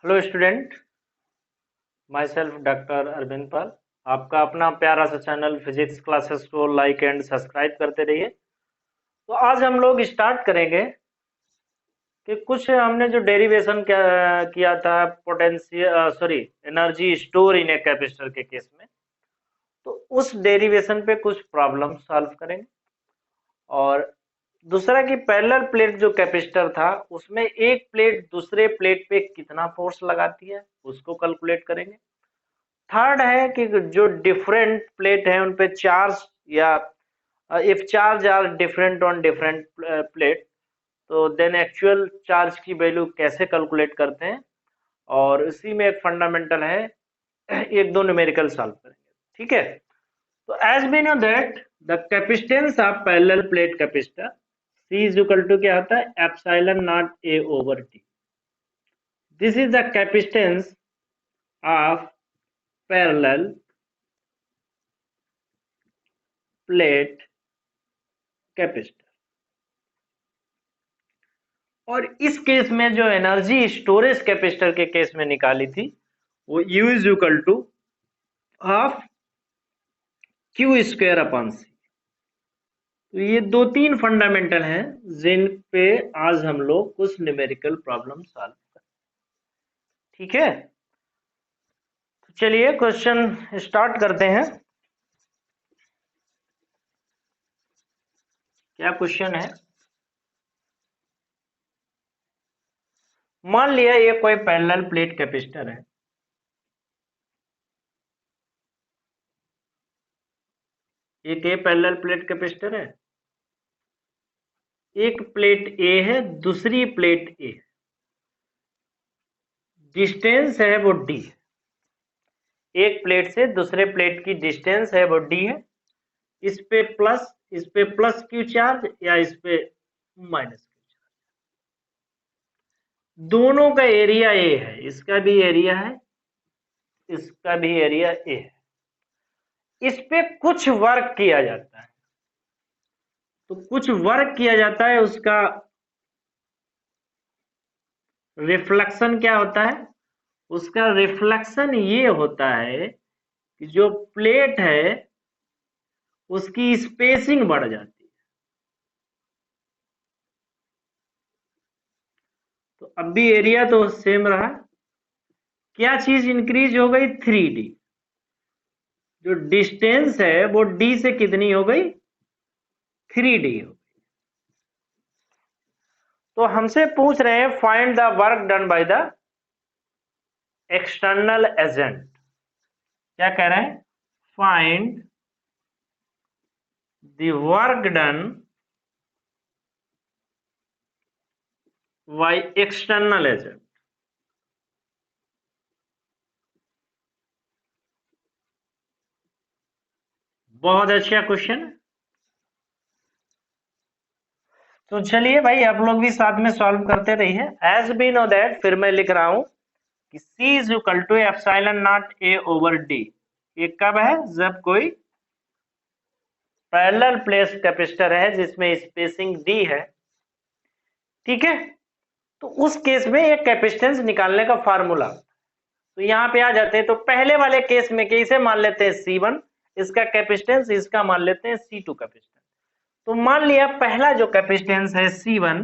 Hello student, myself doctor Arvind Pal. आपका अपना प्यारा सा चैनल फिजिक्स क्लासेस को लाइक एंड सब्सक्राइब करते रहिए। तो आज हम लोग स्टार्ट करेंगे कि कुछ हमने जो डेरिवेशन किया था potential sorry energy store in a capacitor के केस में, तो उस डेरिवेशन पे कुछ प्रॉब्लम सॉल्व करेंगे। और दूसरा कि पैरेलल प्लेट जो कैपेसिटर था उसमें एक प्लेट दूसरे प्लेट पे कितना फोर्स लगाती है उसको कैलकुलेट करेंगे। थर्ड है कि जो डिफरेंट प्लेट है उन पे चार्ज या if charge are different on different plate, तो देन एक्चुअल चार्ज की वैल्यू कैसे कैलकुलेट करते हैं। और इसी में एक फंडामेंटल है, एक दो न्यूमेरिकल सॉल्व करेंगे। ठीक है, तो as we know that the capacitance of parallel plate capacitor C is equal to क्या होता है, epsilon naught A over T। This is the capacitance of parallel plate capacitor. और इस केस में जो एनर्जी स्टोरेज कैपेसिटर के case में निकाली थी वो U is equal to half q square upon c. तो ये दो तीन फंडामेंटल हैं जिन पे आज हम लोग कुछ न्यूमेरिकल प्रॉब्लम सॉल्व करें। ठीक है, तो चलिए क्वेश्चन स्टार्ट करते हैं। क्या क्वेश्चन है, मान लिया ये कोई पैरेलल प्लेट कैपेसिटर है। एक ये पैरेलल प्लेट कैपेसिटर है, एक प्लेट ए है, दूसरी प्लेट ए, डिस्टेंस है वो डी। एक प्लेट से दूसरे प्लेट की डिस्टेंस है वो डी है। इस पे प्लस क्यू चार्ज या इस पे माइनस क्यू चार्ज। दोनों का एरिया ए है, इसका भी एरिया है, इसका भी एरिया ए है। इस पे कुछ वर्क किया जाता है, तो कुछ वर्क किया जाता है, उसका रिफ्लेक्शन क्या होता है, उसका रिफ्लेक्शन ये होता है कि जो प्लेट है उसकी स्पेसिंग बढ़ जाती है। तो अब भी एरिया तो सेम रहा, क्या चीज इंक्रीज हो गई, 3D। जो डिस्टेंस है वो D से कितनी हो गई, 3D हो गई। तो हमसे पूछ रहे हैं find the work done by the external agent. क्या कह रहे हैं, find the work done by external agent. बहुत अच्छा क्वेश्चन है। तो चलिए भाई आप लोग भी साथ में सॉल्व करते रहिए। एज बी नो दैट, फिर मैं लिख रहा हूं कि C is equal to epsilon naught A over D। ये कब है, जब कोई पैरेलल प्लेट कैपेसिटर है जिसमें स्पेसिंग D है। ठीक है, तो उस केस में एक कैपेसिटेंस निकालने का फार्मूला, तो यहाँ पे आ जाते हैं। तो पहले वाले केस में कैसे मान लेते हैं C1 इसका कैपेसिटेंस, इसका मान लेते हैं C2 कैपेसिटेंस। तो मान लिया पहला जो कैपेसिटेंस है C1,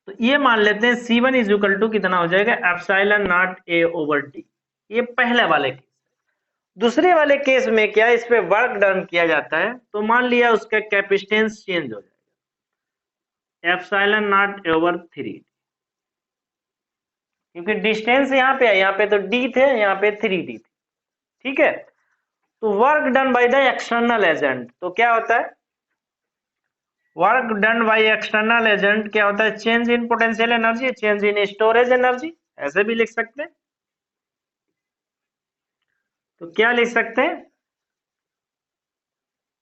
तो ये मान लेते हैं C1 इज इक्वल टू कितना हो जाएगा, epsilon naught A over D। ये पहले वाले केस। दूसरे वाले केस में क्या, इस पे वर्क डन किया जाता है, तो मान लिया उसका कैपेसिटेंस चेंज हो जाएगा, एप्सिलॉन नॉट ओवर 3, क्योंकि डिस्टेंस यहाँ पे है, यहाँ पे तो D थे, यहाँ पे 3D थे। ठीक है, तो work done by the external agent, तो क्या होता है, work done by external agent क्या होता है, change in potential energy, change in storage energy, ऐसे भी लिख सकते हैं। तो क्या लिख सकते हैं,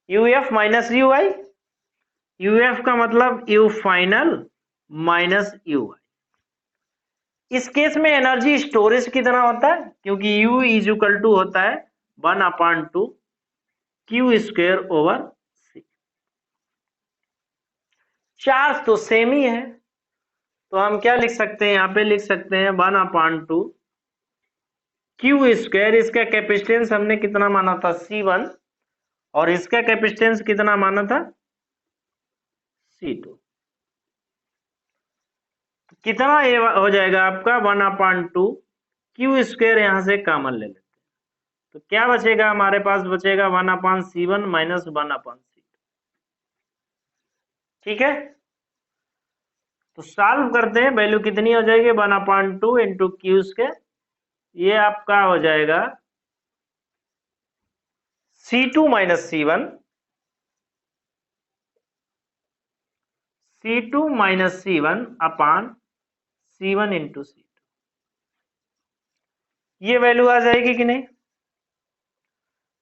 UF minus you I. UF का मतलब यू फाइनल माइनस यू आई। इस केस में एनर्जी स्टोरेज कितना होता है, क्योंकि U इज इक्वल टू होता है 1/2 Q square over C। Charge तो सेम ही है, तो हम क्या लिख सकते हैं, यहाँ पे लिख सकते हैं 1/2 क्यू स्क्वायर। इसका कैपेसिटेंस हमने कितना माना था, C1, और इसका कैपेसिटेंस कितना माना था, C2। कितना ये हो जाएगा आपका 1/2 क्यू स्क्वायर, यहां से कॉमन ले लेते हैं तो क्या बचेगा हमारे पास, बचेगा 1/C1 माइनस 1/C2। ठीक है, तो सॉल्व करते हैं, वैल्यू कितनी हो जाएगी 1/2 इंटू क्यू स्क्वायर, ये आपका हो जाएगा C2 minus C1, C2 minus C1 अपान C1 इंटू C2। ये वैल्यू आ जाएगी कि नहीं।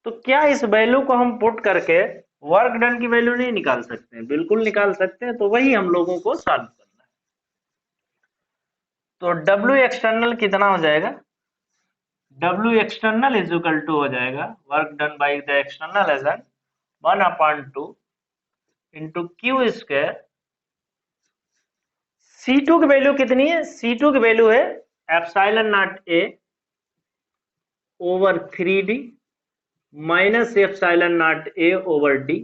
तो क्या इस वैल्यू को हम पुट करके वर्क डन की वैल्यू नहीं निकाल सकते हैं, बिल्कुल निकाल सकते हैं। तो वही हम लोगों को सॉल्व करना है। तो W एक्सटर्नल कितना हो जाएगा, W external is equal to हो जाएगा work done by the external agent 1/2 into Q square. C2 की वैल्यू कितनी है, C2 की वैल्यू है epsilon naught A over 3D minus epsilon naught A over D,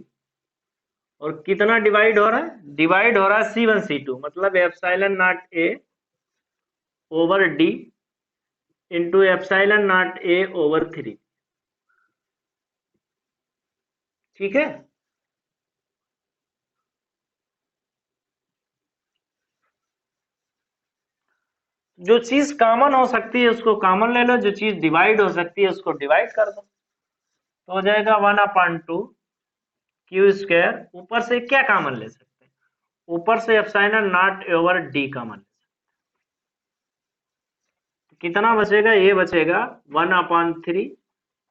और कितना डिवाइड हो रहा है, डिवाइड हो रहा है C1 C2, मतलब epsilon naught A over D into epsilon naught A over 3। ठीक है, जो चीज कॉमन हो सकती है उसको कॉमन ले लो, जो चीज डिवाइड हो सकती है उसको डिवाइड कर दो। तो हो जाएगा 1/2 क्यू स्क्वायर, ऊपर से क्या कॉमन ले सकते हैं, ऊपर से epsilon not over D common ले सकते हैं। कितना बचेगा, ये बचेगा 1/3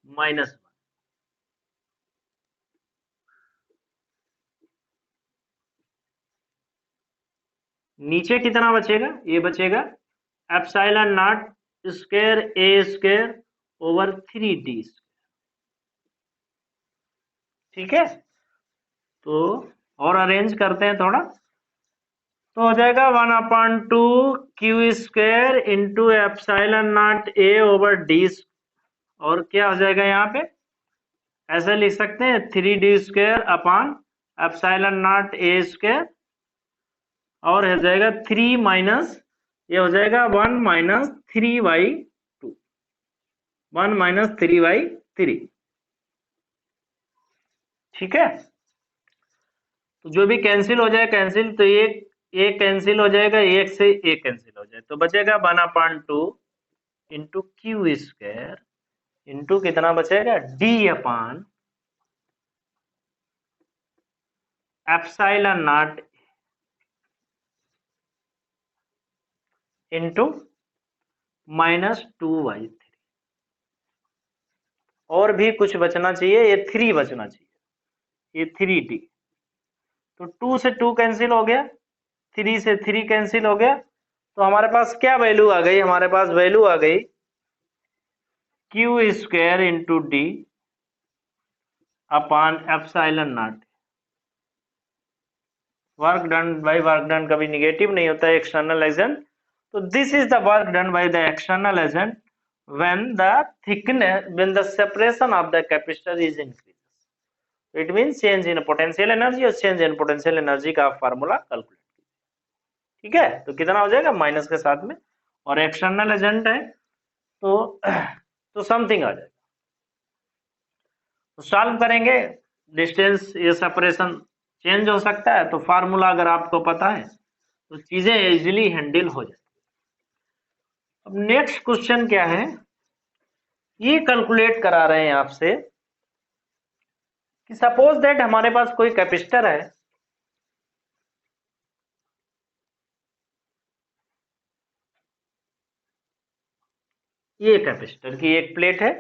माइनस 1। नीचे कितना बचेगा, ये बचेगा epsilon not square A square over 3D। ठीक है, तो और अरेंज करते हैं थोड़ा, तो हो जाएगा 1/2 Q square into epsilon naught A over D, और क्या हो जाएगा यहाँ पे, ऐसे लिख सकते हैं 3D square upon epsilon naught A square, और हो जाएगा 3 माइनस, ये हो जाएगा 1-3/2, 1-3/3। ठीक है, तो जो भी कैंसिल हो जाए कैंसिल, तो एक कैंसिल हो जाएगा, एक से एक कैंसिल हो जाए, तो बचेगा 1/2 इंटू क्यू स्क्वायर इंटू कितना बचेगा D upon epsilon not into -2/3। और भी कुछ बचना चाहिए, ये 3 बचना चाहिए, ये 3D। तो 2 से 2 कैंसिल हो गया, 3 से 3 कैंसिल हो गया, तो हमारे पास क्या वैल्यू आ गई, हमारे पास वैल्यू आ गई Q square into D upon epsilon not. Work done by work done कभी निगेटिव नहीं होता है, एक्सटर्नल एजेंट। तो this is the work done by the external agent when the thickness, when the separation of the capacitor is increased, it means change in potential energy, और change in potential energy का formula calculate कीजिए। ठीक है, तो कितना हो जाएगा minus के साथ में, और एक्सटर्नल एजेंट है तो समथिंग आ जाएगा। तो सॉल्व करेंगे, डिस्टेंस ये सेपरेशन चेंज हो सकता है, तो फार्मूला अगर आपको पता है तो चीजें इजीली हैंडल हो जाए। अब नेक्स्ट क्वेश्चन क्या है, ये कैलकुलेट करा रहे हैं आपसे कि सपोज दैट हमारे पास कोई कैपेसिटर है, ये कैपेसिटर की एक प्लेट है,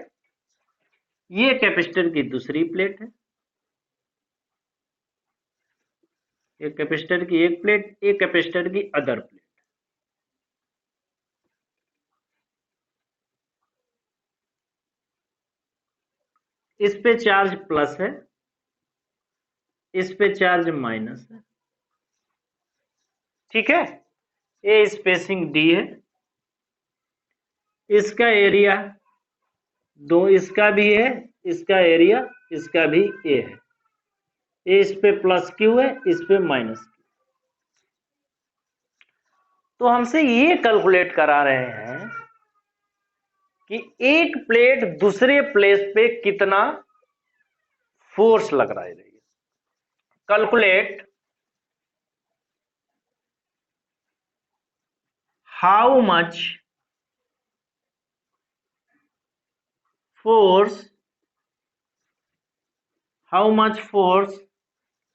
ये कैपेसिटर की दूसरी प्लेट है, एक कैपेसिटर की एक प्लेट, एक कैपेसिटर की अदर प्लेट। इस पे चार्ज प्लस है, इस पे चार्ज माइनस है। ठीक है, ए स्पेसिंग डी है, इसका एरिया दो, इसका भी है, इसका एरिया, इसका भी ए है। ए इस पे प्लस क्यू है, इस पे माइनस क्यू। तो हमसे ये कैलकुलेट करा रहे हैं कि एक प्लेट दूसरे प्लेट पे कितना फोर्स लग रहा है। Calculate how much force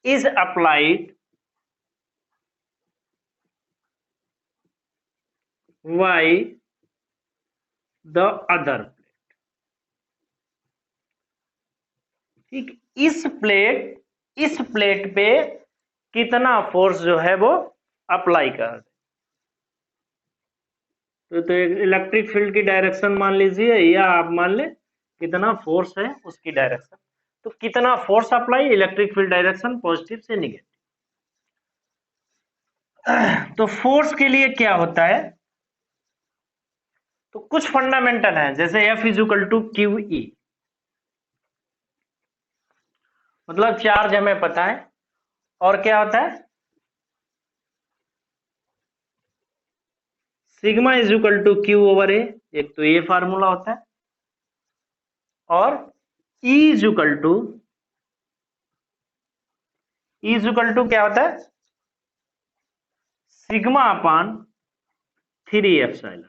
is applied by the other plate। ठीक, इस प्लेट पे कितना फोर्स जो है वो अप्लाई कर, तो इलेक्ट्रिक फील्ड की डायरेक्शन मान लीजिए, या आप मान लें कितना फोर्स है उसकी डायरेक्शन। तो कितना force apply, electric field direction positive से निगेटिव। तो फोर्स के लिए क्या होता है, तो कुछ फंडामेंटल है, जैसे F is to q e, मतलब चार्ज हमें पता है। और क्या होता है, sigma is equal to q over a, एक तो ये फार्मूला होता है। और E इज इक्वल टू क्या होता है, सिग्मा अपान 3 एप्सिलॉन।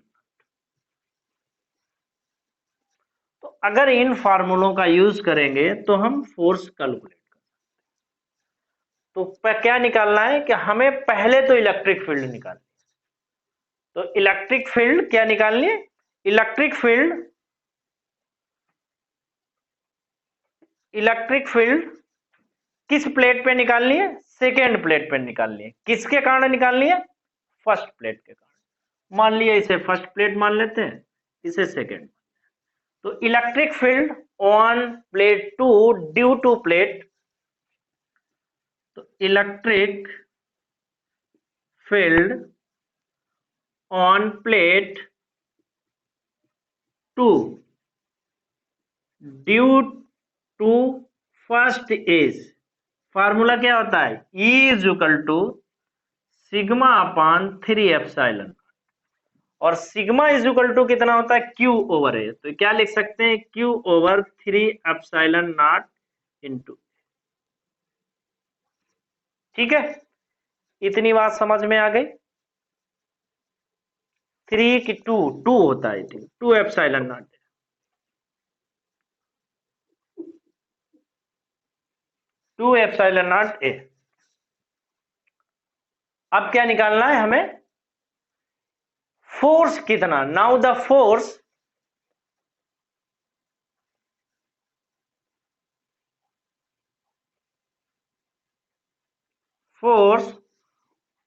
तो अगर इन फार्मूलों का यूज करेंगे तो हम फोर्स कैलकुलेट कर, तो क्या निकालना है कि हमें पहले तो इलेक्ट्रिक फील्ड निकालनी। तो इलेक्ट्रिक फील्ड क्या निकालनी है, इलेक्ट्रिक फील्ड किस प्लेट पे निकालनी है, सेकेंड प्लेट पे निकालनी है। किसके कारण निकालनी है, फर्स्ट प्लेट के कारण। मान लिया इसे फर्स्ट प्लेट मान लेते हैं, इसे सेकेंड। तो electric field on plate 2 due to plate, तो electric field on plate 2 due to first is, formula क्या होता है, E is equal to sigma upon 3 epsilon. और सिग्मा इज इक्वल टू कितना होता है, Q ओवर ए। तो क्या लिख सकते हैं, Q over 3 epsilon not into. ठीक है, इतनी बात समझ में आ गई। 3 की 2 होता है, 2 epsilon naught, 2 epsilon naught A. अब क्या निकालना है हमें, फोर्स कितना। Now the force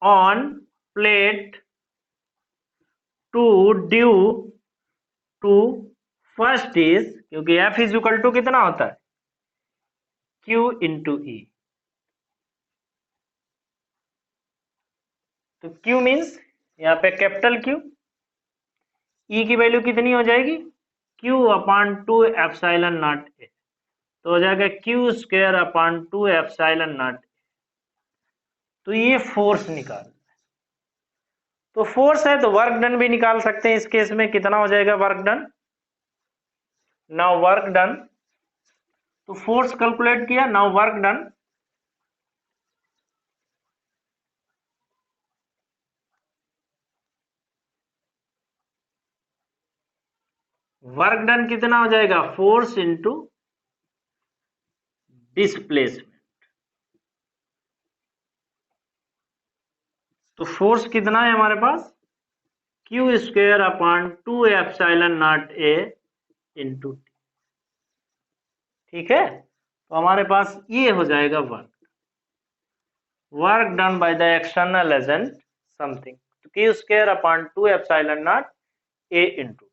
on plate 2 due to first is, क्योंकि F इज इक्वल टू कितना होता है, Q इंटू ई। तो Q मीन्स यहाँ पे कैपिटल Q, E की वैल्यू कितनी हो जाएगी, Q अपान 2 एप्सिलॉन नॉट ए। तो हो जाएगा Q square upon 2 epsilon not. तो ये फोर्स निकाल, तो फोर्स है तो वर्क डन भी निकाल सकते हैं। इस केस में कितना हो जाएगा work done, now work done. तो फोर्स कैलकुलेट किया, now work done. Work done कितना हो जाएगा, फोर्स इंटू डिस्प्लेसमेंट। तो फोर्स कितना है हमारे पास, Q square upon 2 epsilon naught ए इंटू टी। ठीक है, तो हमारे पास ये हो जाएगा work done by the external agent something. तो Q square upon 2 epsilon naught ए इंटू।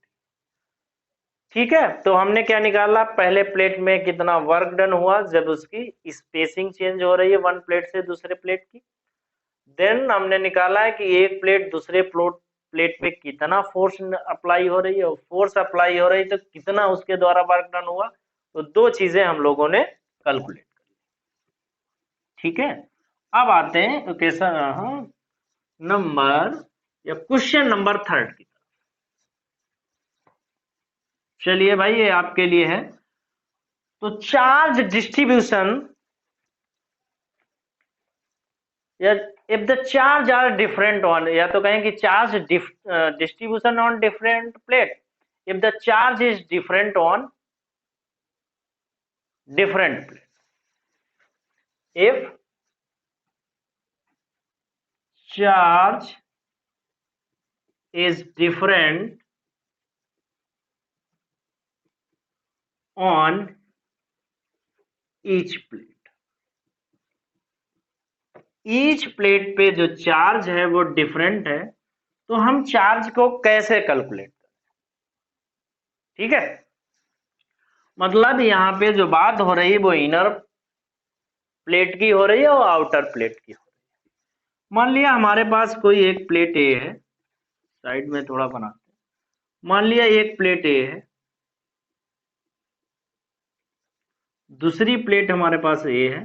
ठीक है, तो हमने क्या निकाला, पहले प्लेट में कितना वर्क डन हुआ जब उसकी स्पेसिंग चेंज हो रही है वन प्लेट से दूसरे प्लेट की। देन हमने निकाला है कि एक प्लेट दूसरे प्लेट पे कितना फोर्स अप्लाई हो रही है, और फोर्स अप्लाई हो रही है तो कितना उसके द्वारा वर्क डन हुआ। तो दो चीजें हम लोगों ने कैलकुलेट कर ली। ठीक है, अब आते हैं इक्वेशन नंबर या क्वेश्चन नंबर 3 की तरफ। चलिए भाई, ये आपके लिए है। तो चार्ज डिस्ट्रीब्यूशन, या if the charge are different on, या तो कहें कि charge distribution on different plate, if the charge is different on different plate, if charge is different on each plate, each plate पे जो चार्ज है वो different है, तो हम चार्ज को कैसे कैलकुलेट करें। ठीक है, मतलब यहां पे जो बात हो रही है वो इनर प्लेट की हो रही है और आउटर प्लेट की हो रही है। मान लिया हमारे पास कोई एक प्लेट ए है, साइड में थोड़ा बनाते हैं। मान लिया एक प्लेट ए है, दूसरी प्लेट हमारे पास ए है,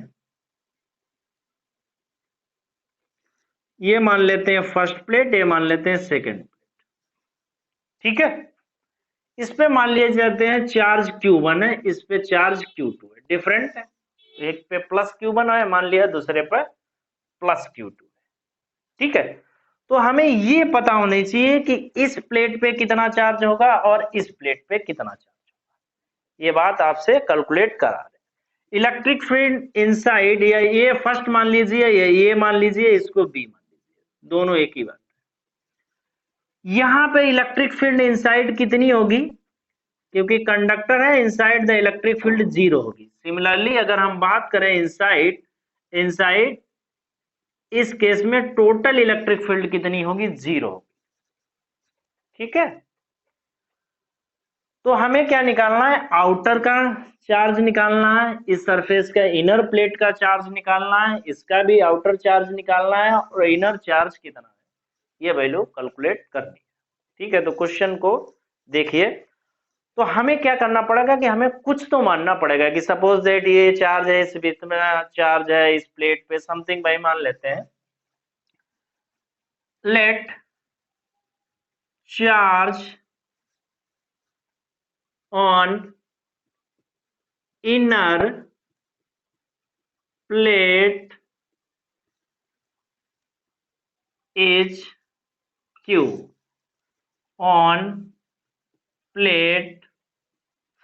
ये मान लेते हैं फर्स्ट प्लेट, ये मान लेते हैं सेकंड प्लेट। ठीक है, इस पे मान लिए जाते हैं चार्ज Q1 है, इस पे चार्ज Q2 है, डिफरेंट है। एक पे प्लस Q1 है मान लिया, दूसरे पे प्लस Q2 है। ठीक है, तो हमें ये पता होनी चाहिए कि इस प्लेट पे कितना चार्ज होगा और इस प्लेट पे कितना चार्ज होगा। ये बात आपसे कैलकुलेट करा रहे। इलेक्ट्रिक फील्ड इनसाइड, या ये फर्स्ट मान लीजिए या ये मान लीजिए, इसको बी मान लीजिए, दोनों एक ही बात। यहां पे इलेक्ट्रिक फील्ड इनसाइड कितनी होगी, क्योंकि कंडक्टर है, इनसाइड द इलेक्ट्रिक फील्ड 0 होगी। सिमिलरली अगर हम बात करें इनसाइड, इनसाइड इस केस में टोटल इलेक्ट्रिक फील्ड कितनी होगी, 0 होगी। ठीक है, तो हमें क्या निकालना है, आउटर का चार्ज निकालना है, इस सरफेस का इनर प्लेट का चार्ज निकालना है, इसका भी आउटर चार्ज निकालना है, और इनर चार्ज कितना है ये वैल्यू कैलकुलेट करनी है। ठीक है, तो क्वेश्चन को देखिए। तो हमें क्या करना पड़ेगा कि हमें कुछ तो मानना पड़ेगा कि सपोज दैट ये चार्ज है, इस बीच में चार्ज है, इस प्लेट पे समथिंग भाई मान लेते हैं, let charge on inner plate is Q on plate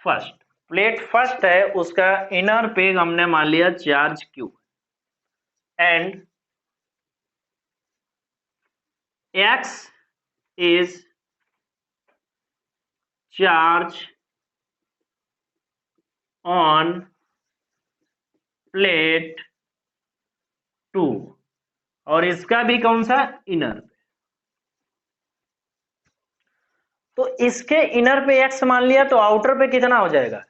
first. Plate first है, उसका इनर पे हमने मान लिया charge Q, and X is charge on plate 2, और इसका भी कौन सा, इनर पे। तो इसके इनर पे x मान लिया, तो आउटर पे कितना हो जाएगा,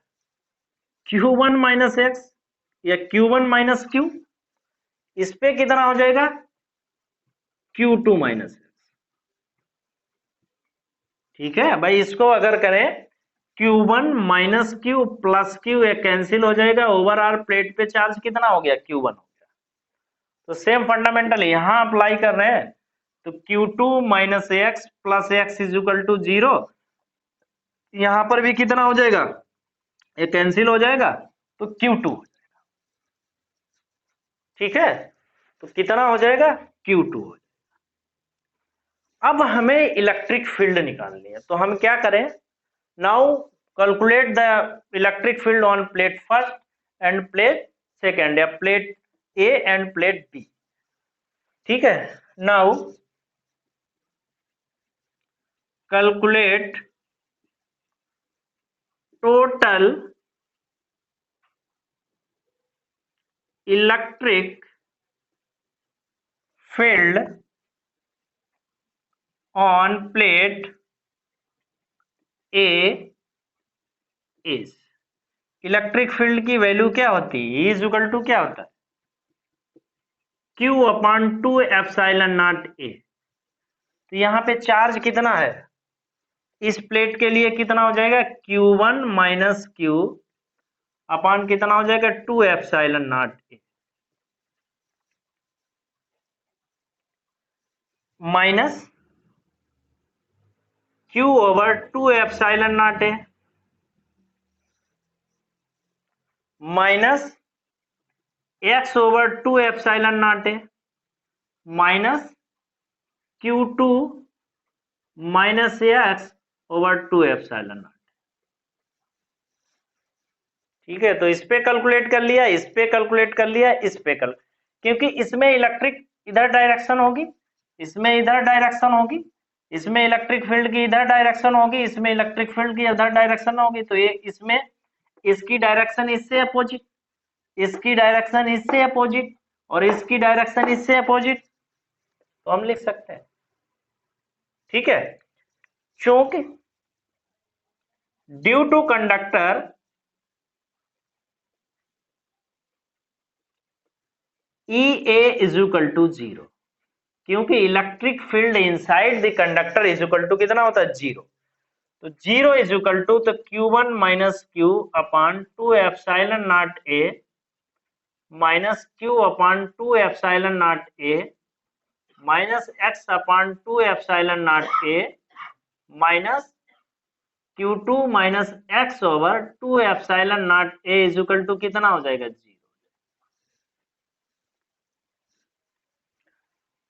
Q1 माइनस एक्स या Q1 माइनस Q। इस पे कितना हो जाएगा, Q2 माइनस एक्स। ठीक है भाई, इसको अगर करें Q1 minus Q plus Q, ये कैंसिल हो जाएगा, ओवर आर प्लेट पे चार्ज कितना हो गया, Q1 हो गया। तो सेम फंडामेंटल यहां अप्लाई कर रहे हैं, तो Q2 minus X plus X is equal to 0, यहां पर भी कितना हो जाएगा, ये कैंसिल हो जाएगा, तो Q2। ठीक है, तो कितना हो जाएगा, Q2 हो जाएगा। अब हमें इलेक्ट्रिक फील्ड निकालनी है, तो हम क्या करें, now calculate the electric field on plate first and plate second, या plate A and plate B. ठीक है, now calculate total electric field on plate A is, electric field की वैल्यू क्या होती है, इज इक्वल टू क्या होता है, Q अपॉन 2 एप्सिलॉन नॉट ए। तो यहाँ पे चार्ज कितना है इस प्लेट के लिए, कितना हो जाएगा Q1 माइनस Q अपॉन कितना हो जाएगा 2 epsilon naught A, minus Q over 2 epsilon naught A, minus x over 2 epsilon naught A, minus Q2 minus x over 2 epsilon not. ठीक है, तो इस पे कैलकुलेट कर लिया, इस पे कैलकुलेट कर लिया, इस पे क्योंकि इसमें इलेक्ट्रिक इधर डायरेक्शन होगी, इसमें इधर डायरेक्शन होगी, इसमें इलेक्ट्रिक फील्ड की इधर डायरेक्शन होगी, इसमें इलेक्ट्रिक फील्ड की इधर डायरेक्शन होगी, तो ये इसमें इसकी डायरेक्शन इससे अपोजिट, इसकी डायरेक्शन इससे अपोजिट, और इसकी डायरेक्शन इससे अपोजिट, तो हम लिख सकते हैं। ठीक है, क्योंकि due to conductor EA is equal to 0, क्योंकि electric field inside the conductor is equal to कितना होता है 0, तो 0 इज इक्वल टू, तो Q1 minus Q upon 2 epsilon naught A minus Q upon 2 epsilon naught A minus x upon 2 epsilon naught A minus Q2 minus x over 2 epsilon naught A is equal to कितना हो जाएगा 0।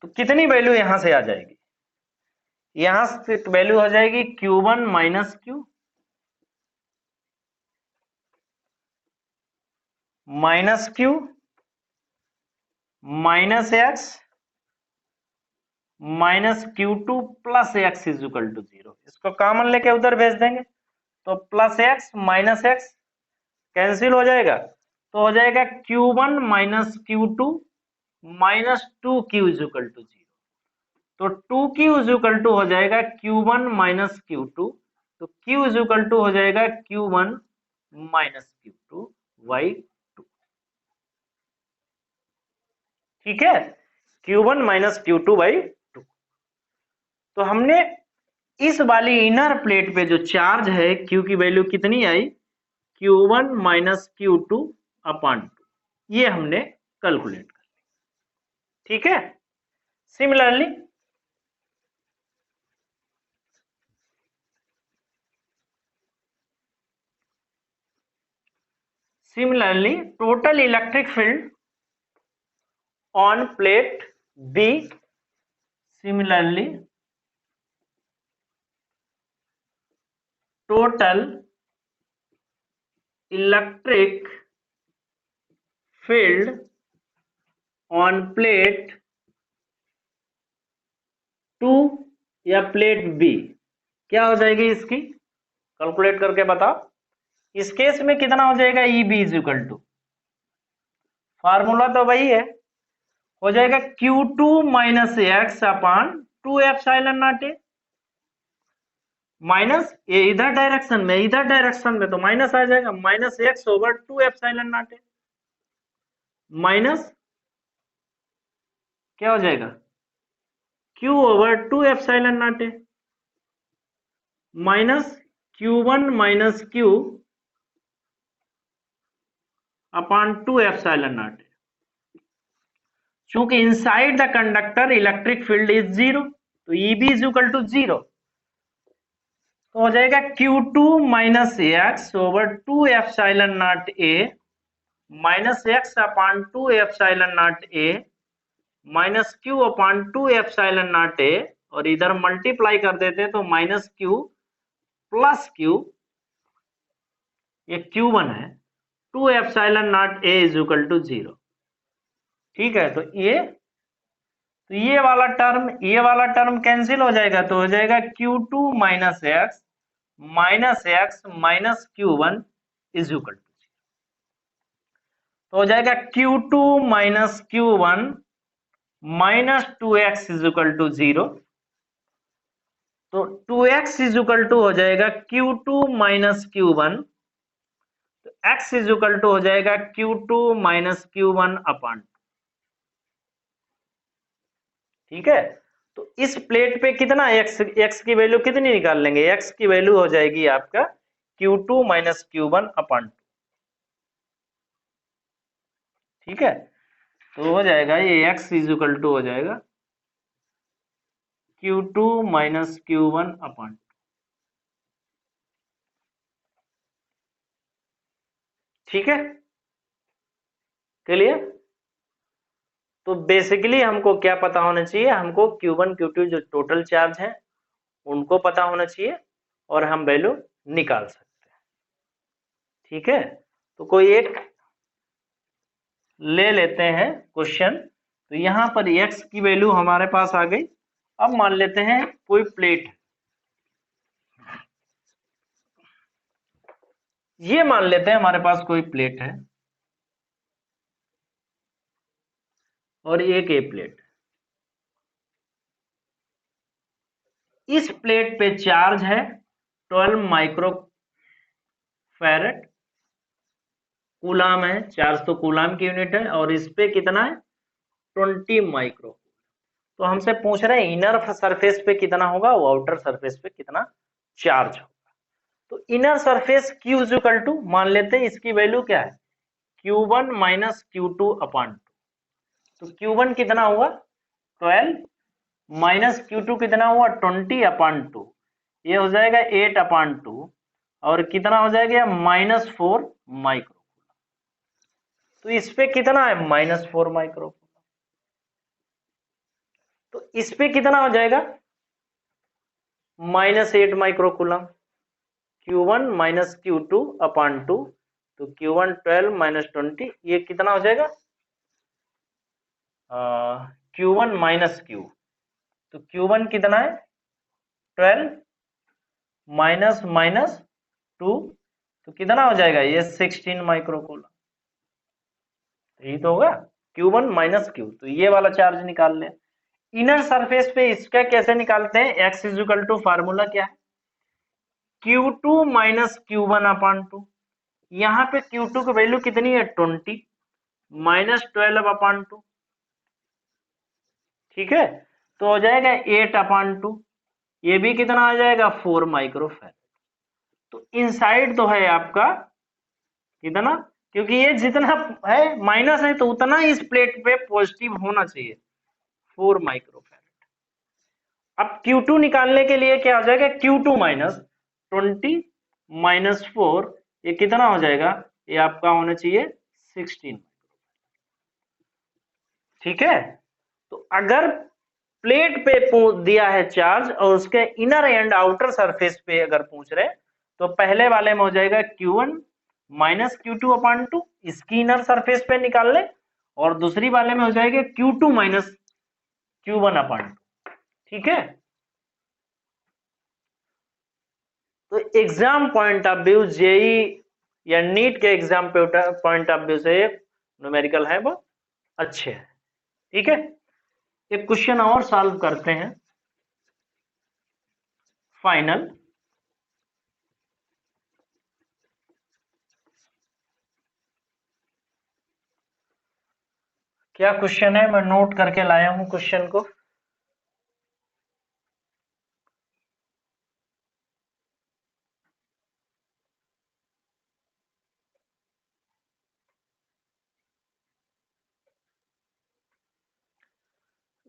तो कितनी value यहां से आ जाएगी, यहां से वैल्यू हो जाएगी Q1 minus Q minus Q minus x minus Q2 plus x is equal to 0। इसको कॉमन लेके उधर भेज देंगे, तो plus x minus x cancel हो जाएगा, तो हो जाएगा Q1 minus Q2 minus 2Q is equal to 0। तो 2Q इज इक्वल टू हो जाएगा Q1 माइनस Q2, तो Q इज इक्वल टू हो जाएगा Q1 माइनस Q2 बाई 2। ठीक है, Q1 माइनस Q2 बाई 2। तो हमने इस वाली इनर प्लेट पे जो चार्ज है Q की वैल्यू कितनी आई, Q1 माइनस Q2 अपॉन 2, ये हमने कैलकुलेट कर लिया। ठीक है, similarly total electric field on plate B, similarly total electric field on plate 2 या प्लेट B क्या हो जाएगी, इसकी कैलकुलेट करके बताओ। इस केस में कितना हो जाएगा, EB is equal to, formula तो वही है, हो जाएगा Q2 minus x upon 2 epsilon naught A, minus ये इधर डायरेक्शन में, इधर डायरेक्शन में तो माइनस आ जाएगा, minus X over 2 epsilon naught A, minus क्या हो जाएगा Q over 2 epsilon naught A, minus Q1 minus Q upon 2 epsilon naught A. चूंकि inside the conductor electric field is 0, तो EB इज इक्वल टू 0, तो हो जाएगा Q2 minus X over 2 epsilon naught A minus x upon 2 epsilon naught A minus Q upon 2 epsilon naught ए, और इधर multiply कर देते तो माइनस Q प्लस Q, ये Q1 है, 2 epsilon naught A is equal to 0। ठीक है, तो ये वाला टर्म कैंसिल हो जाएगा, तो हो जाएगा Q2 minus x minus Q1 is equal to, तो हो जाएगा Q2 minus Q1 minus 2x is equal to 0, तो 2x इज इक्वल टू हो जाएगा Q2 माइनस Q1, तो x इज इक्वल टू हो जाएगा Q2 माइनस Q1 अपॉन, ठीक है। तो इस प्लेट पे कितना एक्स की वैल्यू कितनी निकाल लेंगे, एक्स की वैल्यू हो जाएगी आपका Q2 माइनस Q1 अपॉन 2। ठीक है, तो हो जाएगा ये x इज इक्वल टू हो जाएगा Q2 माइनस Q1 अपॉन। ठीक है, क्लियर। तो बेसिकली हमको क्या पता होना चाहिए, हमको Q1 Q2 जो टोटल चार्ज है उनको पता होना चाहिए और हम वैल्यू निकाल सकते हैं। ठीक है, तो कोई एक ले लेते हैं क्वेश्चन। तो यहां पर x की वैल्यू हमारे पास आ गई। अब मान लेते हैं कोई प्लेट, ये मान लेते हैं हमारे पास कोई प्लेट है और एक ए प्लेट। इस प्लेट पे चार्ज है 12 माइक्रो फैरेड, कूलाम है, चार्ज तो कूलाम की यूनिट है, और इस पे कितना है 20 माइक्रो। तो हमसे पूछ रहे हैं इनर सरफेस पे कितना होगा, वो आउटर सरफेस पे कितना चार्ज होगा। तो inner surface Q equal to मान लेते हैं इसकी वैल्यू क्या है Q1 माइनस Q2 अपॉन 2। तो Q1 कितना हुआ 12 माइनस Q2 कितना हुआ 20 अपॉन 2, ये हो जाएगा 8 अपॉन 2, और कितना हो जाएगा -4 माइक्रो। तो इस पे कितना है -4 माइक्रो। तो इस पे कितना हो जाएगा -8 micro coulomb. Q1 minus Q2 upon 2, तो Q1 12 माइनस 20, ये कितना हो जाएगा Q1 माइनस Q। तो Q1 कितना है 12 माइनस माइनस 2, तो कितना हो जाएगा ये 16 माइक्रो कूलम। यही तो होगा Q1 माइनस Q। तो ये वाला चार्ज निकाल लें। इनर सरफेस पे इसका कैसे निकालते हैं, x is equal to formula क्या है Q2 माइनस Q1 अपॉन 2। यहाँ पे Q2 की वैल्यू कितनी है 20 माइनस 12 अपॉन 2। ठीक है, तो हो जाएगा 8 अपॉन 2, ये भी कितना आ जाएगा 4 माइक्रोफैराड। तो इनसाइड तो है आपका कितना, क्योंकि ये जितना है माइनस है तो उतना ही इस प्लेट पे पॉजिटिव होना चाहिए 4 माइक्रोफैराड। अब Q2 निकालने के लिए क्या हो जाएगा Q2 माइनस 20 माइनस 4, ये कितना हो जाएगा, ये आपका होना चाहिए 16। ठीक है, तो अगर प्लेट पे दिया है चार्ज और उसके इनर एंड आउटर सरफेस पे अगर पूछ रहे तो पहले वाले में हो जाएगा Q1 माइनस Q2 अपॉन 2, इसकी इनर सरफेस पे निकाल ले, और दूसरी वाले में हो जाएगा Q2 माइनस Q1 अपॉन 2। ठीक है, तो exam point of view JEE या नीट के एग्जाम पॉइंट ऑफ व्यू से न्यूमेरिकल है वो अच्छे हैं। ठीक है, एक क्वेश्चन और सॉल्व करते हैं फाइनल। क्या क्वेश्चन है, मैं नोट करके लाया हूं क्वेश्चन को।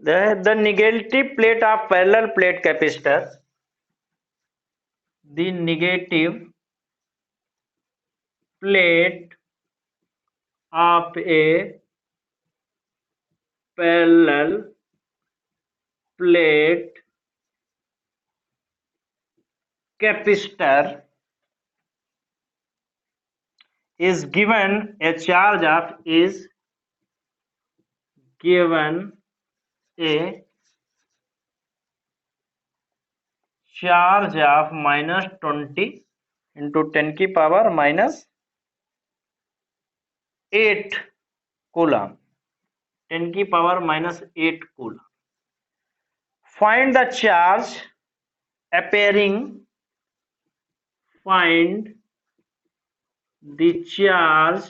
The negative plate of parallel plate capacitor, the negative plate of a parallel plate capacitor is given a charge of given a charge of -20 into 10 की पावर -8 कूलम, 10 की power -8 coulomb. Find the charge appearing, find the charge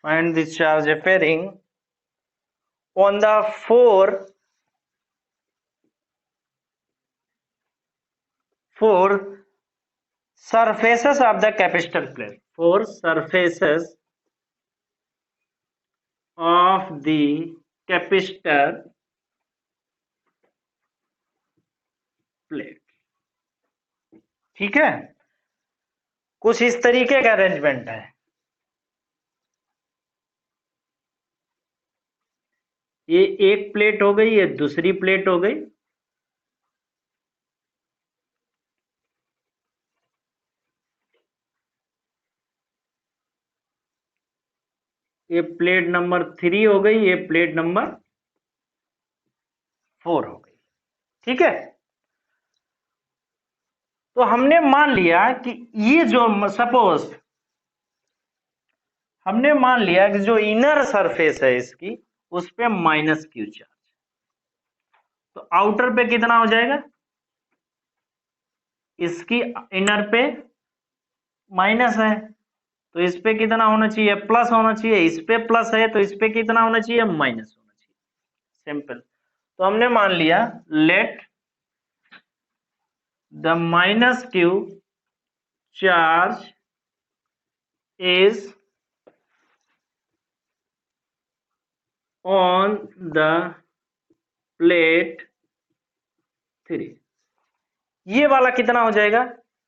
find the charge appearing on the four surfaces of the capacitor plate. Four surfaces of the capacitor plate. ठीक है, कुछ इस तरीके का arrangement है। ये एक प्लेट हो गई, ये दूसरी प्लेट हो गई, ये प्लेट नंबर 3 हो गई, ये प्लेट नंबर 4 हो गई। ठीक है, तो हमने मान लिया कि ये जो सपोज हमने मान लिया कि जो इनर सरफेस है इसकी, उस पे माइनस क्यू चार्ज, तो आउटर पे कितना हो जाएगा, इसकी इनर पे माइनस है तो इस पे कितना होना चाहिए, प्लस होना चाहिए, इस पे प्लस है तो इस पे कितना होना चाहिए, माइनस होना चाहिए। सिंपल। तो हमने मान लिया let the minus Q charge is on the plate 3। ये वाला कितना हो जाएगा,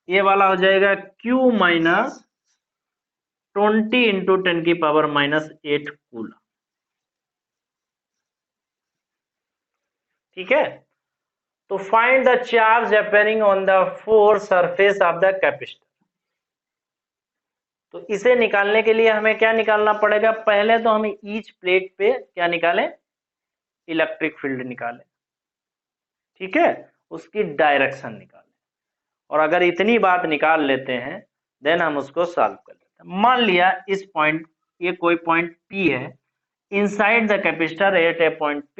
ये वाला हो जाएगा Q माइनस 20 इंटू 10 की पावर -8 कूलम। ठीक है, तो find the charge appearing on the four surface of the capacitor. तो इसे निकालने के लिए हमें क्या निकालना पड़ेगा, पहले तो हमें ईच प्लेट पे क्या निकालें, इलेक्ट्रिक फील्ड निकालें। ठीक है, उसकी डायरेक्शन निकालें, और अगर इतनी बात निकाल लेते हैं देन हम उसको सॉल्व कर लेते हैं। मान लिया इस पॉइंट, ये कोई पॉइंट P है, inside the capacitor eight A point P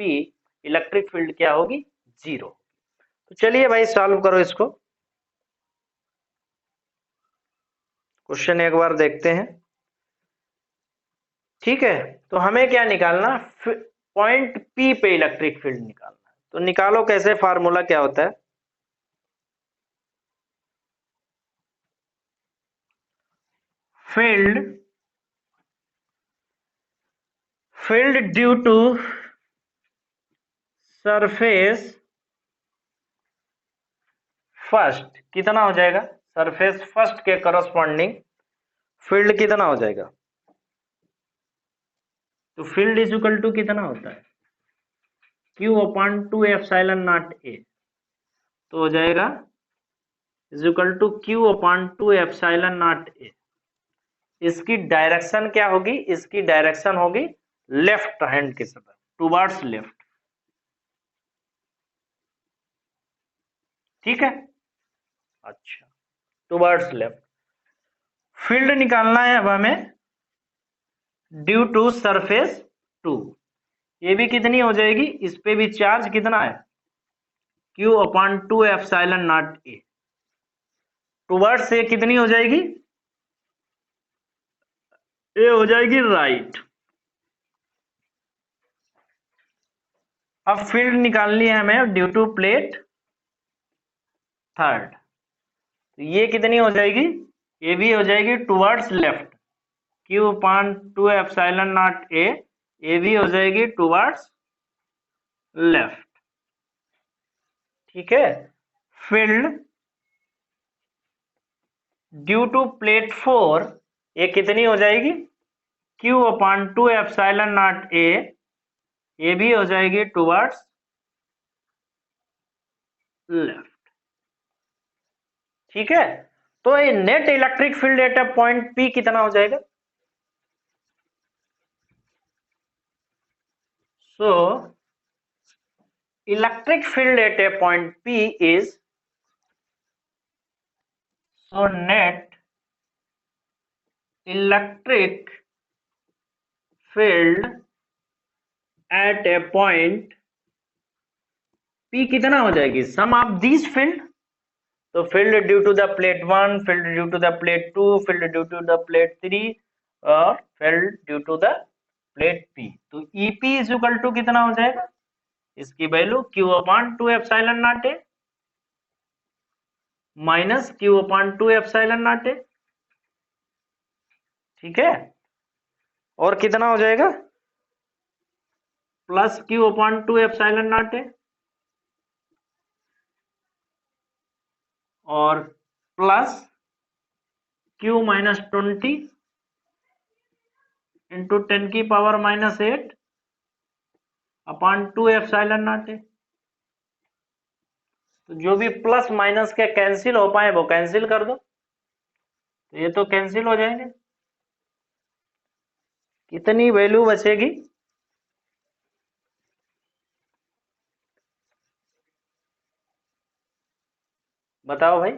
electric field क्या होगी, 0। तो चलिए भाई सॉल्व करो इसको, क्वेश्चन एक बार देखते हैं। ठीक है, तो हमें क्या निकालना, पॉइंट P पे इलेक्ट्रिक फील्ड निकालना है। तो निकालो कैसे, फार्मूला क्या होता है, field due to surface first कितना हो जाएगा, सरफेस फर्स्ट के करस्पॉन्डिंग फील्ड कितना हो जाएगा, तो फील्ड इज इक्वल टू कितना होता है, Q/2 एप्सिलॉन नॉट A, तो हो जाएगा is equal to Q/2 epsilon naught A। इसकी डायरेक्शन क्या होगी, इसकी डायरेक्शन होगी लेफ्ट हैंड की तरफ, टुवर्ड्स लेफ्ट। ठीक है, अच्छा, टुवर्ड्स लेफ्ट। फील्ड निकालना है अब हमें ड्यू टू सरफेस 2, ये भी कितनी हो जाएगी, इस पे भी चार्ज कितना है, Q/2 epsilon naught A। Towards से कितनी हो जाएगी, ये हो जाएगी राइट। अब फील्ड निकालनी है हमें ड्यू टू प्लेट थर्ड, तो ये कितनी हो जाएगी, ये भी हो जाएगी towards left, Q/2 epsilon naught A, ये भी हो जाएगी टुवर्ड्स लेफ्ट। ठीक है, फील्ड ड्यू टू प्लेट 4 ये कितनी हो जाएगी, Q/2 एप्सिलॉन नॉट A, ये भी हो जाएगी टुवर्ड्स लेफ्ट। ठीक है, तो ये net electric field at a point P कितना हो जाएगा, so electric field eight A point P is, so net electric field at a point P कितना हो जाएगी, सम ऑफ दिस फील्ड, तो field due to the plate 1, field due to the plate 2, field due to the plate 3, और field due to the plate P. तो EP is equal to कितना हो जाएगा, इसकी value Q upon 2 epsilon naught A minus Q upon 2 epsilon naught A. ठीक है, और कितना हो जाएगा, plus Q upon 2 epsilon naught ए और प्लस क्यू माइनस 20 इंटू 10 की power minus 8 upon 2 epsilon naught ए। तो जो भी प्लस माइनस के कैंसिल हो पाए वो कैंसिल कर दो, तो ये तो कैंसिल हो जाएंगे। कितनी वैल्यू बचेगी, बताओ भाई।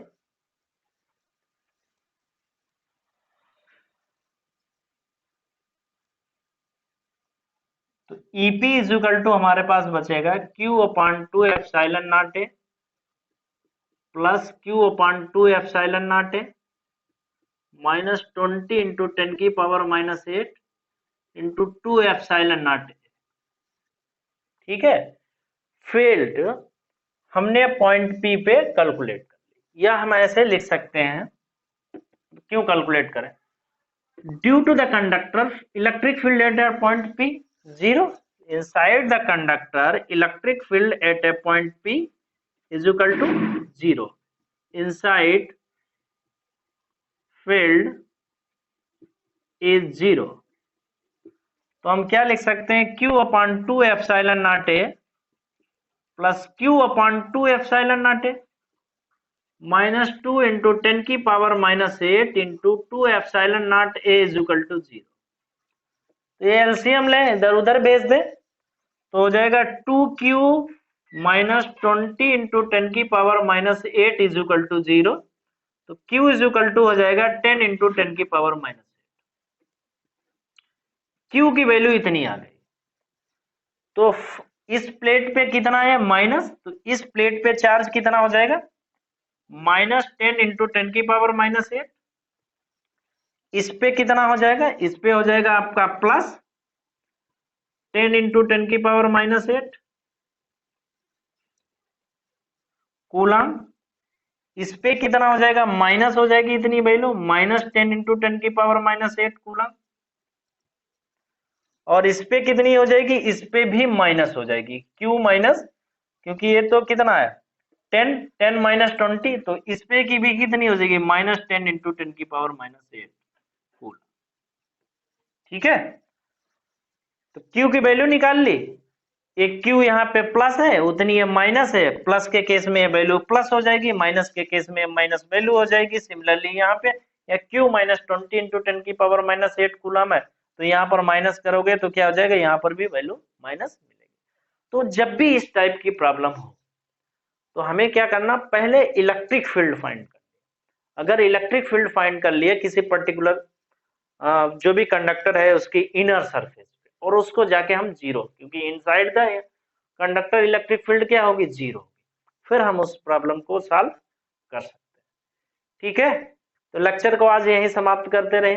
तो ईपी इज इक्वल टू हमारे पास बचेगा Q upon 2 epsilon naught A plus Q upon 2 epsilon naught A minus 20 into 10 की power minus 8 into 2 epsilon naught A. ठीक है, फील्ड हमने पॉइंट पी पे कैलकुलेट कर ली, या हम ऐसे लिख सकते हैं, क्यों कैलकुलेट करें, due to the conductor electric field at a point P 0, inside the conductor electric field at a point P is equal to 0, inside field is 0। तो हम क्या लिख सकते हैं, Q upon 2 epsilon naught A plus Q upon 2 epsilon naught A minus 2 into 10 की power minus 8 into 2 epsilon naught A is equal to 0। तो ये LCM ले, इधर उधर भेज दे, तो हो जाएगा 2Q माइनस 20 इंटू 10 की power minus 8 is equal to 0। तो Q इज इक्वल टू हो जाएगा 10 इंटू 10 की पावर माइनस 8। Q की वैल्यू इतनी आ गई। तो इस प्लेट पे कितना है, माइनस, तो इस प्लेट पे चार्ज कितना हो जाएगा, माइनस 10 इंटू 10 की पावर माइनस 8। इस पे कितना हो जाएगा, इस पे हो जाएगा आपका प्लस 10 इंटू 10 की पावर माइनस 8 कूलम। इस पे कितना हो जाएगा, माइनस हो जाएगी इतनी वैल्यू, माइनस 10 इंटू 10 की पावर माइनस 8 कूलम। और इस पे कितनी हो जाएगी, इस पे भी माइनस हो जाएगी, क्यू माइनस, क्योंकि ये तो कितना है 10, 10 माइनस 20, तो इस पे की भी कितनी हो जाएगी, माइनस 10 इंटू 10 की पावर माइनस 8 कूलम। ठीक है, तो क्यू की वैल्यू निकाल ली, एक क्यू यहाँ पे प्लस है उतनी ये माइनस है, प्लस के केस में वैल्यू प्लस हो जाएगी, माइनस के केस में माइनस वैल्यू हो जाएगी। सिमिलरली यहाँ पे या क्यू माइनस 20 इंटू 10 की पावर माइनस 8 कूलम है, तो यहाँ पर माइनस करोगे तो क्या हो जाएगा, यहाँ पर भी वैल्यू माइनस मिलेगी। तो जब भी इस टाइप की प्रॉब्लम हो तो हमें क्या करना, पहले इलेक्ट्रिक फील्ड फाइंड करना। अगर इलेक्ट्रिक फील्ड फाइंड कर लिए किसी पर्टिकुलर जो भी कंडक्टर है उसकी इनर सरफेस पे, और उसको जाके हम जीरो, क्योंकि inside the conductor electric field क्या होगी, जीरो, फिर हम उस प्रॉब्लम को सॉल्व कर सकते हैं। ठीक है, तो लेक्चर को आज यहीं समाप्त करते रहे,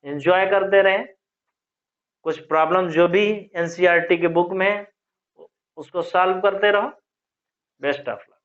एंजॉय करते रहे। कुछ प्रॉब्लम जो भी एनसीईआरटी के बुक में है उसको सॉल्व करते रहो। Best of luck.